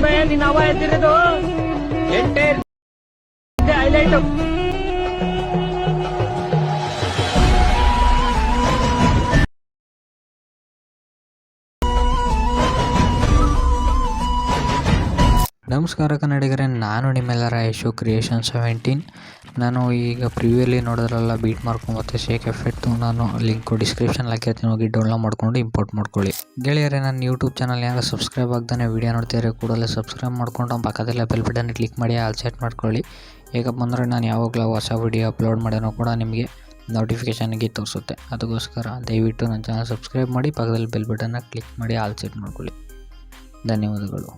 ಭಯ ನಿನ್ನ ಅವ ಎದ್ದಿರೋದು ಎಂಟೈರ್ ಹೈಲೈಟ್. ನಮಸ್ಕಾರ ಕನ್ನಡಿಗರೇ, ನಾನು ನಿಮ್ಮೆಲ್ಲರ ಯಶು ಕ್ರಿಯೇಷನ್ 17. ನಾನು ಈಗ ಪ್ರಿವ್ಯೂಲಿ ನೋಡಿದ್ರಲ್ಲ ಬೀಟ್ ಮಾರ್ಕ್ ಮತ್ತು ಶೇಕ್ ಎಫೆಕ್ಟು, ನಾನು ಲಿಂಕು ಡಿಸ್ಕ್ರಿಪ್ಷನ್ ಹಾಕಿರ್ತೀನಿ, ಹೋಗಿ ಡೌನ್ಲೋಡ್ ಮಾಡ್ಕೊಂಡು ಇಂಪೋರ್ಟ್ ಮಾಡ್ಕೊಳ್ಳಿ. ಗೆಳೆಯರೇ, ನನ್ನ ಯೂಟ್ಯೂಬ್ ಚಾನಲ್ ಯಾರು ಸಬ್ಸ್ಕ್ರೈಬ್ ಆಗ್ದಾನೆ ವೀಡಿಯೋ ನೋಡ್ತಿದ್ರೆ ಕೂಡಲೇ ಸಬ್ಸ್ಕ್ರೈಬ್ ಮಾಡ್ಕೊಂಡು ಪಕ್ಕದಲ್ಲೇ ಬೆಲ್ ಬಟನ್ ಕ್ಲಿಕ್ ಮಾಡಿ ಆಲ್ ಸೆಟ್ ಮಾಡ್ಕೊಳ್ಳಿ. ಹೇಗಪ್ಪ ಅಂದರೆ ನಾನು ಯಾವಾಗಲೂ ಹೊಸ ವೀಡಿಯೋ ಅಪ್ಲೋಡ್ ಮಾಡೋನು ಕೂಡ ನಿಮಗೆ ನೋಟಿಫಿಕೇಷನ್ಗೆ ತೋರಿಸುತ್ತೆ. ಅದಕ್ಕೋಸ್ಕರ ದಯವಿಟ್ಟು ನನ್ನ ಚಾನಲ್ ಸಬ್ಸ್ಕ್ರೈಬ್ ಮಾಡಿ, ಪಕ್ಕದಲ್ಲಿ ಬೆಲ್ ಬಟನ್ನ ಕ್ಲಿಕ್ ಮಾಡಿ ಆಲ್ ಸೆಟ್ ಮಾಡ್ಕೊಳ್ಳಿ. ಧನ್ಯವಾದಗಳು.